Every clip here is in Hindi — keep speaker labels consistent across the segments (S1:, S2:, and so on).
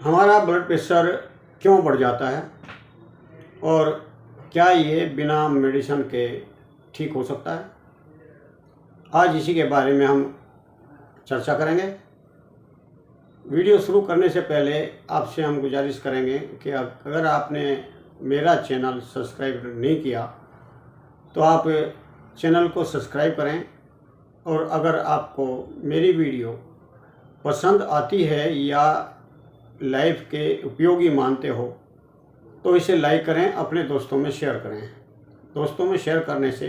S1: हमारा ब्लड प्रेशर क्यों बढ़ जाता है और क्या ये बिना मेडिसिन के ठीक हो सकता है? आज इसी के बारे में हम चर्चा करेंगे। वीडियो शुरू करने से पहले आपसे हम गुजारिश करेंगे कि अगर आपने मेरा चैनल सब्सक्राइब नहीं किया तो आप चैनल को सब्सक्राइब करें, और अगर आपको मेरी वीडियो पसंद आती है या लाइफ के उपयोगी मानते हो तो इसे लाइक करें, अपने दोस्तों में शेयर करें। दोस्तों में शेयर करने से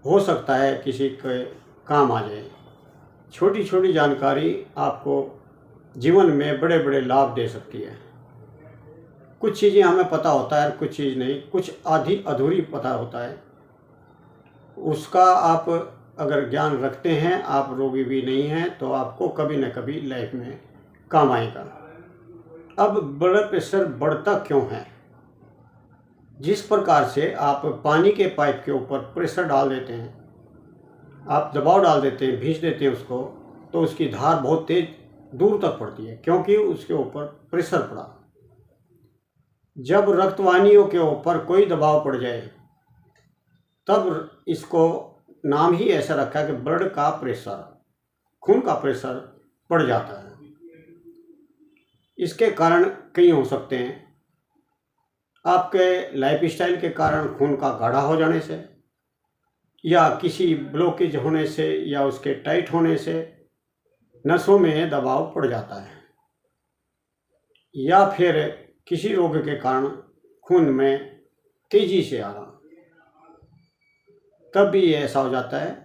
S1: हो सकता है किसी के काम आ जाए। छोटी छोटी जानकारी आपको जीवन में बड़े बड़े लाभ दे सकती है। कुछ चीज़ें हमें पता होता है, कुछ चीज़ नहीं, कुछ आधी अधूरी पता होता है। उसका आप अगर ज्ञान रखते हैं, आप रोगी भी नहीं हैं, तो आपको कभी न कभी लाइफ में काम आएगा। अब ब्लड प्रेशर बढ़ता क्यों है? जिस प्रकार से आप पानी के पाइप के ऊपर प्रेशर डाल देते हैं, आप दबाव डाल देते हैं, भींच देते हैं उसको, तो उसकी धार बहुत तेज दूर तक पड़ती है, क्योंकि उसके ऊपर प्रेशर पड़ा। जब रक्तवाहिनियों के ऊपर कोई दबाव पड़ जाए तब इसको नाम ही ऐसा रखा है कि ब्लड का प्रेशर, खून का प्रेशर बढ़ जाता है। इसके कारण कई हो सकते हैं। आपके लाइफस्टाइल के कारण खून का गाढ़ा हो जाने से, या किसी ब्लॉकेज होने से, या उसके टाइट होने से नसों में दबाव पड़ जाता है, या फिर किसी रोग के कारण खून में तेजी से आना, तब भी ये ऐसा हो जाता है।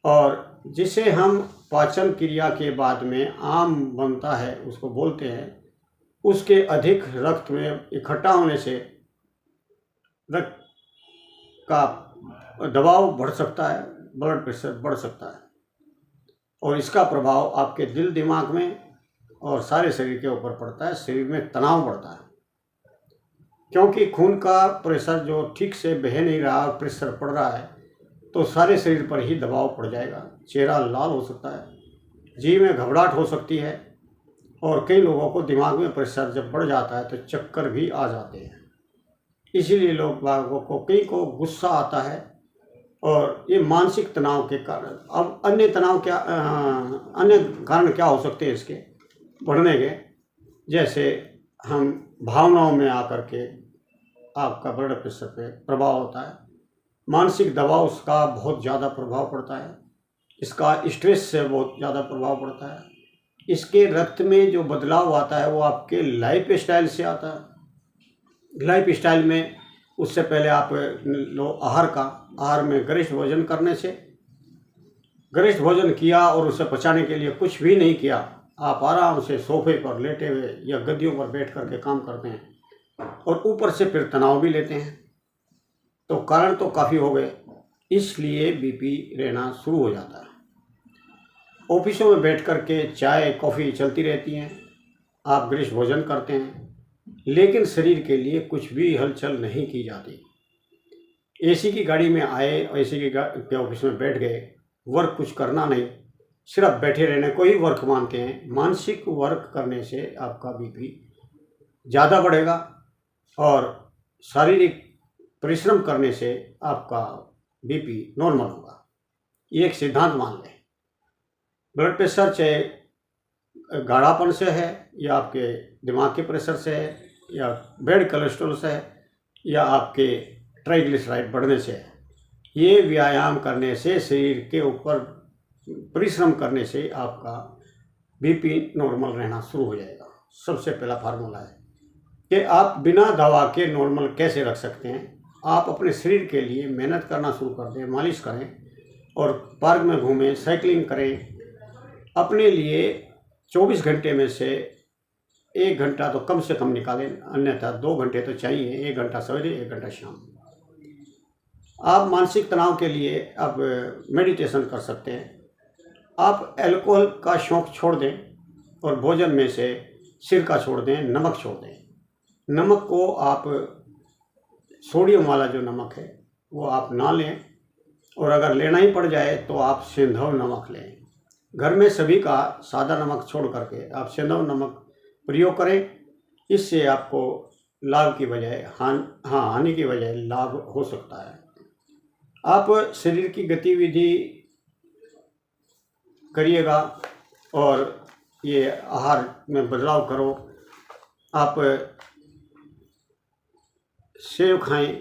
S1: और जिसे हम पाचन क्रिया के बाद में आम बनता है उसको बोलते हैं, उसके अधिक रक्त में इकट्ठा होने से रक्त का दबाव बढ़ सकता है, ब्लड प्रेशर बढ़ सकता है, और इसका प्रभाव आपके दिल दिमाग में और सारे शरीर के ऊपर पड़ता है। शरीर में तनाव बढ़ता है, क्योंकि खून का प्रेशर जो ठीक से बह नहीं रहा और प्रेशर पड़ रहा है, तो सारे शरीर पर ही दबाव पड़ जाएगा। चेहरा लाल हो सकता है, जी में घबराहट हो सकती है, और कई लोगों को दिमाग में प्रेशर जब बढ़ जाता है तो चक्कर भी आ जाते हैं। इसीलिए लोगों को, कई को गुस्सा आता है, और ये मानसिक तनाव के कारण। अब अन्य तनाव क्या, अन्य कारण क्या हो सकते हैं इसके बढ़ने के? जैसे हम भावनाओं में आकर के आपका ब्लड प्रेशर पे प्रभाव होता है। मानसिक दबाव, उसका बहुत ज़्यादा प्रभाव पड़ता है। इसका स्ट्रेस से बहुत ज़्यादा प्रभाव पड़ता है। इसके रक्त में जो बदलाव आता है वो आपके लाइफ स्टाइल से आता है। लाइफ स्टाइल में उससे पहले आप आहार में गरिष्ठ भोजन करने से, गरिष्ठ भोजन किया और उसे पचाने के लिए कुछ भी नहीं किया, आप आराम से सोफे पर लेटे हुए या गद्दियों पर बैठ करके काम करते हैं, और ऊपर से फिर तनाव भी लेते हैं, तो कारण तो काफ़ी हो गए। इसलिए बीपी रहना शुरू हो जाता है। ऑफिसों में बैठ करके चाय कॉफ़ी चलती रहती हैं, आप गरिष्ठ भोजन करते हैं, लेकिन शरीर के लिए कुछ भी हलचल नहीं की जाती। एसी की गाड़ी में आए और एसी के ऑफिस में बैठ गए, वर्क कुछ करना नहीं, सिर्फ बैठे रहने को ही वर्क मानते हैं। मानसिक वर्क करने से आपका बीपी ज़्यादा बढ़ेगा, और शारीरिक परिश्रम करने से आपका बीपी नॉर्मल होगा। ये एक सिद्धांत मान लें। ब्लड प्रेशर चाहे गाढ़ापन से है, या आपके दिमाग के प्रेशर से है, या बैड कोलेस्ट्रॉल से है, या आपके ट्राइग्लिसराइड बढ़ने से है, ये व्यायाम करने से, शरीर के ऊपर परिश्रम करने से आपका बीपी नॉर्मल रहना शुरू हो जाएगा। सबसे पहला फार्मूला है कि आप बिना दवा के नॉर्मल कैसे रख सकते हैं। आप अपने शरीर के लिए मेहनत करना शुरू कर दें, मालिश करें, और पार्क में घूमें, साइकिलिंग करें। अपने लिए 24 घंटे में से 1 घंटा तो कम से कम निकालें, अन्यथा 2 घंटे तो चाहिए, 1 घंटा सवेरे, 1 घंटा शाम। आप मानसिक तनाव के लिए आप मेडिटेशन कर सकते हैं। आप अल्कोहल का शौक़ छोड़ दें, और भोजन में से सिरका छोड़ दें, नमक छोड़ दें। नमक को आप, सोडियम वाला जो नमक है वो आप ना लें, और अगर लेना ही पड़ जाए तो आप सिंधव नमक लें। घर में सभी का सादा नमक छोड़ करके आप सिंधव नमक प्रयोग करें, इससे आपको लाभ की बजाय हानि की बजाय लाभ हो सकता है। आप शरीर की गतिविधि करिएगा और ये आहार में बदलाव करो। आप सेब खाएं,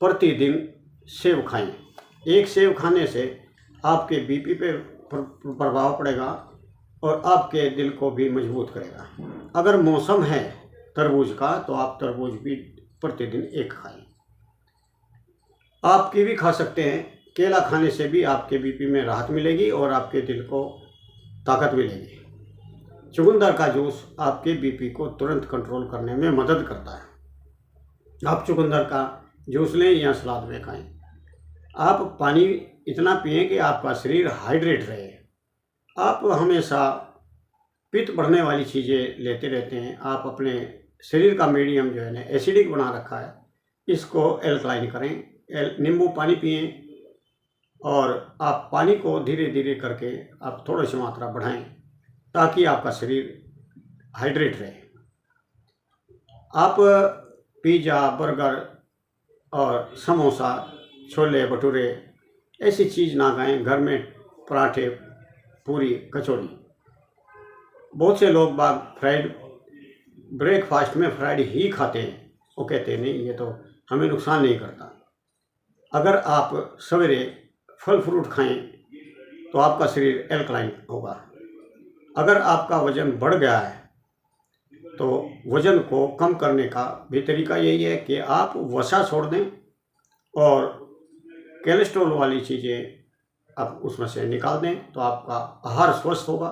S1: प्रतिदिन सेब खाएं। एक सेब खाने से आपके बीपी पे प्रभाव पड़ेगा और आपके दिल को भी मजबूत करेगा। अगर मौसम है तरबूज का तो आप तरबूज भी प्रतिदिन एक खाएं। आप कीवी खा सकते हैं। केला खाने से भी आपके बीपी में राहत मिलेगी और आपके दिल को ताकत मिलेगी। चुकंदर का जूस आपके बीपी को तुरंत कंट्रोल करने में मदद करता है। आप चुकंदर का जूस लें या सलाद में खाएं। आप पानी इतना पिएं कि आपका शरीर हाइड्रेट रहे। आप हमेशा पित्त बढ़ने वाली चीज़ें लेते रहते हैं। आप अपने शरीर का मीडियम जो है ना एसिडिक बना रखा है, इसको एल्कलाइन करें। नींबू पानी पिएं और आप पानी को धीरे धीरे करके आप थोड़ी सी मात्रा बढ़ाएं ताकि आपका शरीर हाइड्रेट रहे। आप पिज़्ज़ा, बर्गर और समोसा, छोले भटूरे ऐसी चीज़ ना खाएं। घर में पराठे, पूरी, कचौड़ी। बहुत से लोग बाग फ्राइड ब्रेकफास्ट में फ्राइड ही खाते हैं। वो कहते हैं नहीं, ये तो हमें नुकसान नहीं करता। अगर आप सवेरे फल फ्रूट खाएं तो आपका शरीर एल्कलाइन होगा। अगर आपका वज़न बढ़ गया है तो वज़न को कम करने का भी तरीका यही है कि आप वसा छोड़ दें और कोलेस्ट्रॉल वाली चीज़ें आप उसमें से निकाल दें तो आपका आहार स्वस्थ होगा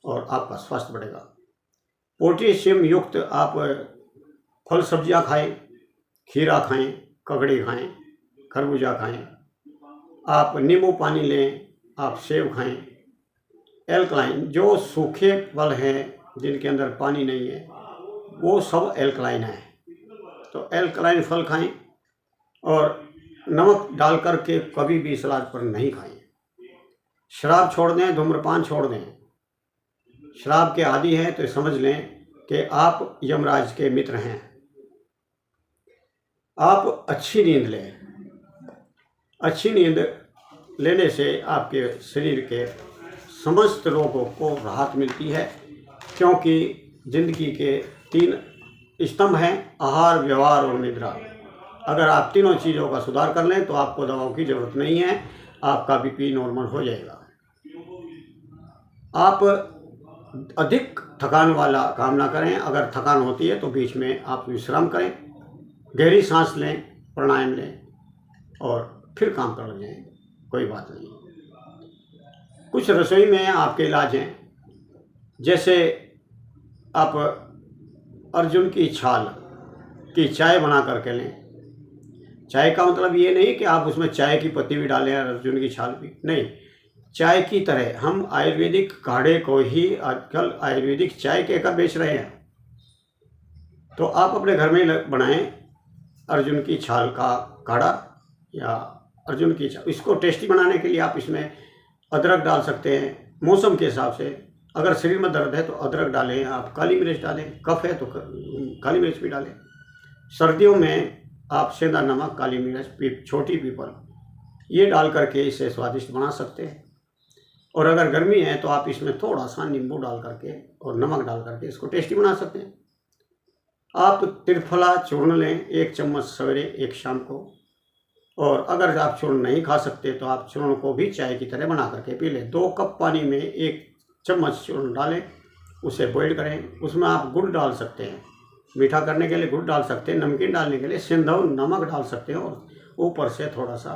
S1: और आपका स्वास्थ्य बढ़ेगा। पोटेशियम युक्त आप फल सब्जियां खाएं, खीरा खाएं, ककड़ी खाएं, खरबूजा खाएं। आप नींबू पानी लें, आप सेब खाएं। एल्कलाइन जो सूखे फल हैं जिनके अंदर पानी नहीं है वो सब एल्कलाइन है, तो एल्कलाइन फल खाएं और नमक डाल कर के कभी भी सलाद पर नहीं खाएं। शराब छोड़ दें, धूम्रपान छोड़ दें। शराब के आदी हैं तो समझ लें कि आप यमराज के मित्र हैं। आप अच्छी नींद लें। अच्छी नींद लेने से आपके शरीर के समस्त रोगों को राहत मिलती है, क्योंकि जिंदगी के 3 स्तंभ हैं, आहार, व्यवहार और निद्रा। अगर आप तीनों चीज़ों का सुधार कर लें तो आपको दवाओं की ज़रूरत नहीं है, आपका बीपी नॉर्मल हो जाएगा। आप अधिक थकान वाला काम ना करें। अगर थकान होती है तो बीच में आप विश्राम करें, गहरी सांस लें, प्राणायाम लें और फिर काम कर लें, कोई बात नहीं। कुछ रसोई में आपके इलाज हैं, जैसे आप अर्जुन की छाल की चाय बना करके लें। चाय का मतलब ये नहीं कि आप उसमें चाय की पत्ती भी डालें और अर्जुन की छाल भी नहीं। चाय की तरह हम आयुर्वेदिक काढ़े को ही आजकल आयुर्वेदिक चाय कहकर बेच रहे हैं, तो आप अपने घर में बनाएं अर्जुन की छाल का काढ़ा या अर्जुन की छाल। इसको टेस्टी बनाने के लिए आप इसमें अदरक डाल सकते हैं मौसम के हिसाब से। अगर शरीर में दर्द है तो अदरक डालें, आप काली मिर्च डालें, कफ है तो काली मिर्च भी डालें। सर्दियों में आप सेंधा नमक, काली मिर्च, छोटी पीपल ये डाल करके इसे स्वादिष्ट बना सकते हैं। और अगर गर्मी है तो आप इसमें थोड़ा सा नींबू डाल करके और नमक डाल करके इसको टेस्टी बना सकते हैं। आप त्रिफला चूर्ण लें, 1 चम्मच सवेरे 1 शाम को। और अगर आप चूर्ण नहीं खा सकते तो आप चूर्ण को भी चाय की तरह बना करके पी लें। 2 कप पानी में 1 चम्मच चूर्ण डालें, उसे बॉइल करें। उसमें आप गुड़ डाल सकते हैं, मीठा करने के लिए गुड़ डाल सकते हैं, नमकीन डालने के लिए सिंधव नमक डाल सकते हैं और ऊपर से थोड़ा सा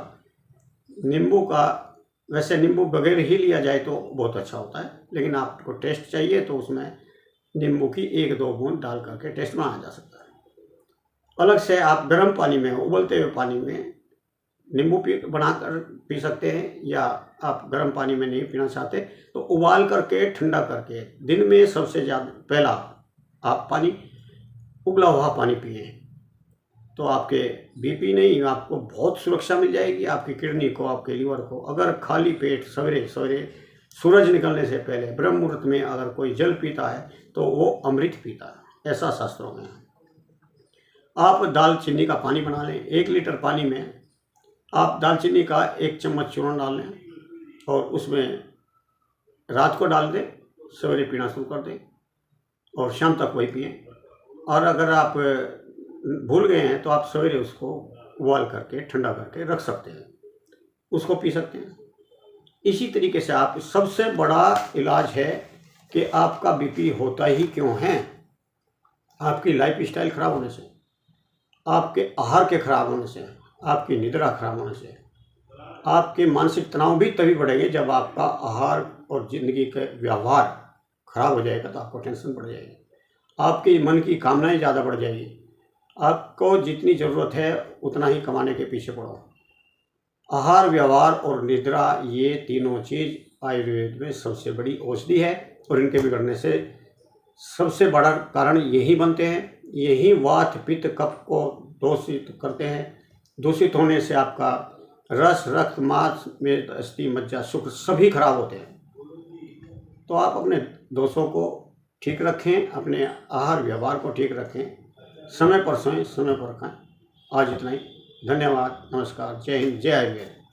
S1: नींबू का। वैसे नींबू बगैर ही लिया जाए तो बहुत अच्छा होता है, लेकिन आपको टेस्ट चाहिए तो उसमें नींबू की 1-2 बूंद डाल करके टेस्ट बनाया जा सकता है। अलग से आप गर्म पानी में, उबलते हुए पानी में नींबू बनाकर पी सकते हैं, या आप गर्म पानी में नहीं पीना चाहते तो उबाल करके ठंडा करके दिन में सबसे ज़्यादा पहला आप पानी उबला हुआ पानी पिए तो आपके बीपी नहीं, आपको बहुत सुरक्षा मिल जाएगी, आपकी किडनी को, आपके लीवर को। अगर खाली पेट सवेरे सवेरे सूरज निकलने से पहले ब्रह्म मुहूर्त में अगर कोई जल पीता है तो वो अमृत पीता है। ऐसा शास्त्रों में है। आप दालचीनी का पानी बना लें। 1 लीटर पानी में आप दालचीनी का 1 चम्मच चूर्ण डाल लें और उसमें रात को डाल दें, सवेरे पीना शुरू कर दें और शाम तक वही पिएं। और अगर आप भूल गए हैं तो आप सवेरे उसको उबाल करके ठंडा करके रख सकते हैं, उसको पी सकते हैं। इसी तरीके से आप, सबसे बड़ा इलाज है कि आपका बीपी होता ही क्यों है? आपकी लाइफस्टाइल खराब होने से, आपके आहार के खराब होने से, आपकी निद्रा खराब होने से। आपके मानसिक तनाव भी तभी बढ़ेंगे जब आपका आहार और ज़िंदगी के व्यवहार खराब हो जाएगा, तो आपको टेंशन बढ़ जाएगी, आपकी मन की कामनाएं ज़्यादा बढ़ जाएगी। आपको जितनी ज़रूरत है उतना ही कमाने के पीछे पड़ो। आहार, व्यवहार और निद्रा, ये तीनों चीज़ आयुर्वेद में सबसे बड़ी औषधि है और इनके बिगड़ने से सबसे बड़ा कारण यही बनते हैं। यही वात, पित्त, कफ को दूषित करते हैं। दूषित होने से आपका रस, रक्त, मांस, मेद, अस्थि, मज्जा, शुक्र सभी खराब होते हैं। तो आप अपने दोषों को ठीक रखें, अपने आहार व्यवहार को ठीक रखें, समय पर सोएं, समय पर खाएं। आज इतना ही। धन्यवाद, नमस्कार, जय हिंद, जय आयुर्वेद।